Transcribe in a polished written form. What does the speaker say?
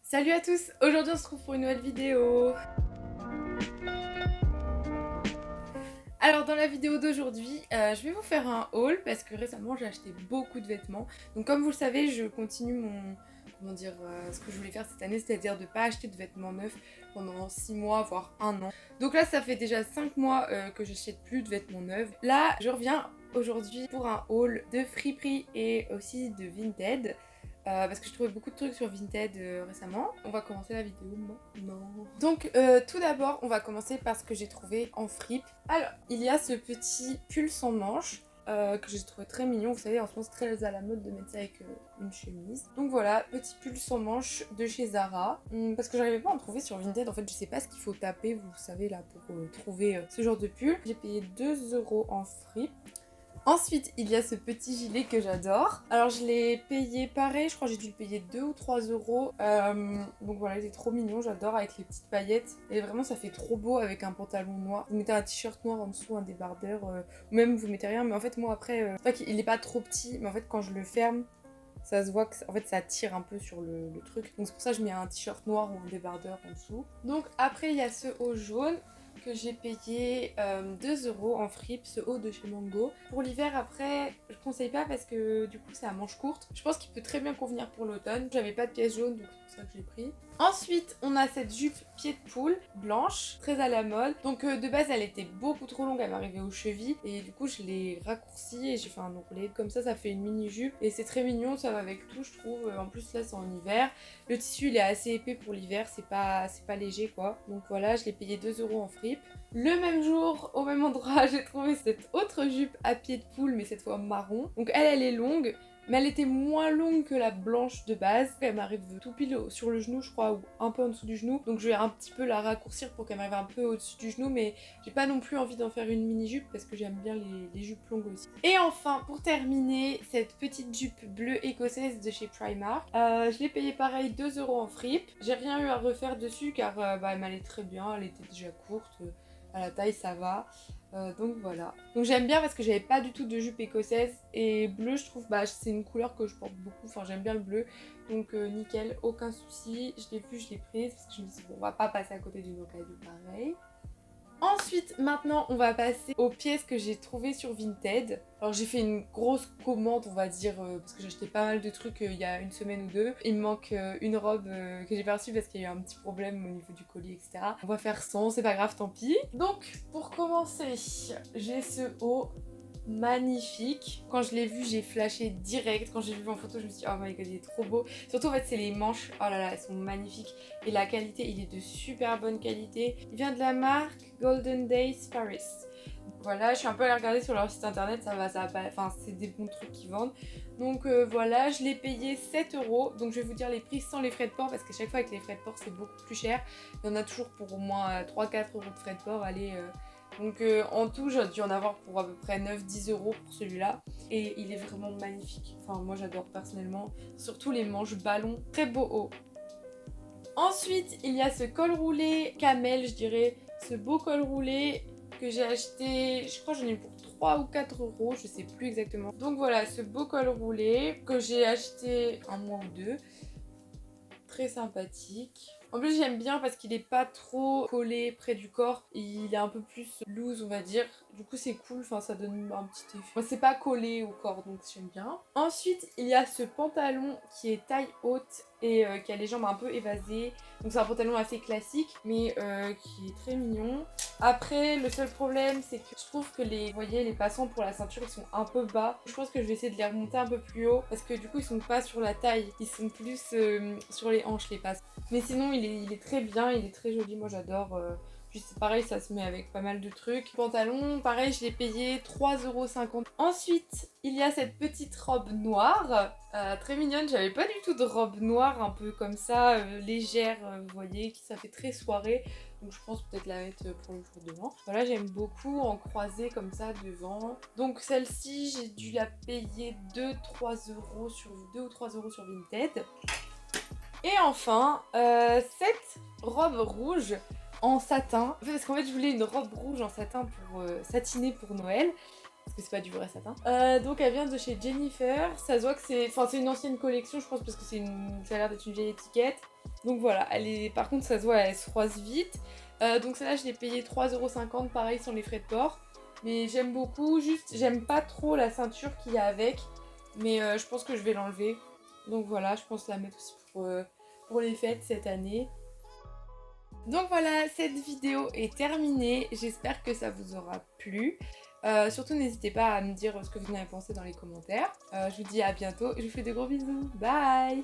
Salut à tous, aujourd'hui on se retrouve pour une nouvelle vidéo. Alors dans la vidéo d'aujourd'hui, je vais vous faire un haul parce que récemment j'ai acheté beaucoup de vêtements. Donc comme vous le savez, je continue ce que je voulais faire cette année, c'est-à-dire de ne pas acheter de vêtements neufs pendant 6 mois, voire un an. Donc là ça fait déjà 5 mois que j'achète plus de vêtements neufs. Là je reviens aujourd'hui pour un haul de Friperie et aussi de Vinted. Parce que je trouvais beaucoup de trucs sur Vinted récemment. On va commencer la vidéo maintenant. Donc tout d'abord, on va commencer par ce que j'ai trouvé en fripe. Alors, il y a ce petit pull sans manches que j'ai trouvé très mignon. Vous savez, en ce moment, c'est très à la mode de mettre ça avec une chemise. Donc voilà, petit pull sans manches de chez Zara. Parce que j'arrivais pas à en trouver sur Vinted. En fait, je sais pas ce qu'il faut taper, vous savez, là, pour trouver ce genre de pull. J'ai payé 2 € en fripe. Ensuite, il y a ce petit gilet que j'adore. Alors, je l'ai payé pareil, je crois que j'ai dû le payer 2 ou 3 €. Donc voilà, il est trop mignon, j'adore avec les petites paillettes. Et vraiment, ça fait trop beau avec un pantalon noir. Vous mettez un t-shirt noir en dessous, un débardeur, ou même vous mettez rien. Mais en fait, moi après, c'est pas qu'il est pas trop petit, mais en fait, quand je le ferme, ça se voit que en fait ça tire un peu sur le truc. Donc c'est pour ça que je mets un t-shirt noir ou un débardeur en dessous. Donc après, il y a ce haut jaune que j'ai payé 2 € en fripe, ce haut de chez Mango. Pour l'hiver, après, je conseille pas parce que du coup c'est à manches courtes. Je pense qu'il peut très bien convenir pour l'automne. J'avais pas de pièce jaune, donc c'est pour ça que j'ai pris. Ensuite, on a cette jupe pied de poule blanche, très à la mode. Donc de base, elle était beaucoup trop longue, elle m'arrivait aux chevilles. Et du coup, je l'ai raccourcie et j'ai fait un ourlet. Comme ça fait une mini jupe. Et c'est très mignon, ça va avec tout, je trouve. En plus, là, c'est en hiver. Le tissu, il est assez épais pour l'hiver, c'est pas léger, quoi. Donc voilà, je l'ai payé 2 € en fripe. Le même jour, au même endroit, j'ai trouvé cette autre jupe à pied de poule, mais cette fois marron. Donc elle est longue. Mais elle était moins longue que la blanche de base. Elle m'arrive tout pile sur le genou, je crois, ou un peu en dessous du genou. Donc je vais un petit peu la raccourcir pour qu'elle m'arrive un peu au-dessus du genou. Mais j'ai pas non plus envie d'en faire une mini-jupe parce que j'aime bien les jupes longues aussi. Et enfin, pour terminer, cette petite jupe bleue écossaise de chez Primark. Je l'ai payée pareil 2 € en fripe. J'ai rien eu à refaire dessus car elle m'allait très bien. Elle était déjà courte. À la taille, ça va. Donc voilà. Donc j'aime bien parce que j'avais pas du tout de jupe écossaise. Et bleu, je trouve, c'est une couleur que je porte beaucoup. Enfin, j'aime bien le bleu. Donc nickel, aucun souci. Je l'ai vue, je l'ai prise. Parce que je me suis dit, bon, on va pas passer à côté d'une occasion pareille. Ensuite, maintenant, on va passer aux pièces que j'ai trouvées sur Vinted. Alors j'ai fait une grosse commande, on va dire, parce que j'ai acheté pas mal de trucs il y a une semaine ou deux. Il me manque une robe que j'ai pas reçue parce qu'il y a eu un petit problème au niveau du colis, etc. On va faire sans, c'est pas grave, tant pis. Donc, pour commencer, j'ai ce haut magnifique. Quand je l'ai vu, j'ai flashé direct. Quand j'ai vu en photo, je me suis dit, oh my god, il est trop beau. Surtout, en fait, c'est les manches. Oh là là, elles sont magnifiques. Et la qualité, il est de super bonne qualité. Il vient de la marque Golden Days Paris. Voilà, je suis un peu allée regarder sur leur site internet, ça va pas... Enfin, c'est des bons trucs qu'ils vendent. Donc voilà, je l'ai payé 7 €. Donc je vais vous dire les prix sans les frais de port parce qu'à chaque fois avec les frais de port, c'est beaucoup plus cher. Il y en a toujours pour au moins 3-4 € de frais de port. Allez... Donc en tout, j'ai dû en avoir pour à peu près 9-10 € pour celui-là. Et il est vraiment magnifique. Enfin, moi j'adore personnellement. Surtout les manches ballon. Très beau haut. Ensuite, il y a ce col roulé camel, je dirais. Ce beau col roulé que j'ai acheté, je crois que j'en ai eu pour 3 ou 4 €, je sais plus exactement. Donc voilà, ce beau col roulé que j'ai acheté un mois ou deux. Très sympathique. En plus j'aime bien parce qu'il est pas trop collé près du corps, il est un peu plus loose on va dire, du coup c'est cool, enfin ça donne un petit effet. Moi c'est pas collé au corps donc j'aime bien. Ensuite il y a ce pantalon qui est taille haute et qui a les jambes un peu évasées, donc c'est un pantalon assez classique mais qui est très mignon. Après le seul problème c'est que je trouve que vous voyez les passants pour la ceinture ils sont un peu bas. Je pense que je vais essayer de les remonter un peu plus haut parce que du coup ils sont pas sur la taille, ils sont plus sur les hanches les passants. Mais sinon il est très bien, il est très joli, moi j'adore. Puis c'est pareil, ça se met avec pas mal de trucs. Pantalon, pareil, je l'ai payé 3,50 €. Ensuite, il y a cette petite robe noire, très mignonne. J'avais pas du tout de robe noire, un peu comme ça, légère, vous voyez, qui ça fait très soirée. Donc je pense peut-être la mettre pour le jour de l'an. Voilà, j'aime beaucoup en croisée comme ça devant. Donc celle-ci, j'ai dû la payer 2 ou 3 € sur Vinted. Et enfin, cette robe rouge en satin. Parce qu'en fait, je voulais une robe rouge en satin pour satiner pour Noël. parce que c'est pas du vrai satin. Donc elle vient de chez Jennifer, ça se voit que c'est une ancienne collection je pense parce que ça a l'air d'être une vieille étiquette. Donc voilà, par contre ça se voit, elle se froisse vite. Donc celle-là je l'ai payée 3,50 € pareil sans les frais de port. Mais j'aime beaucoup, juste j'aime pas trop la ceinture qu'il y a avec. Mais je pense que je vais l'enlever. Donc voilà, je pense la mettre aussi pour les fêtes cette année. Donc voilà, cette vidéo est terminée. J'espère que ça vous aura plu. Surtout n'hésitez pas à me dire ce que vous en avez pensé dans les commentaires. Je vous dis à bientôt et je vous fais de gros bisous. Bye!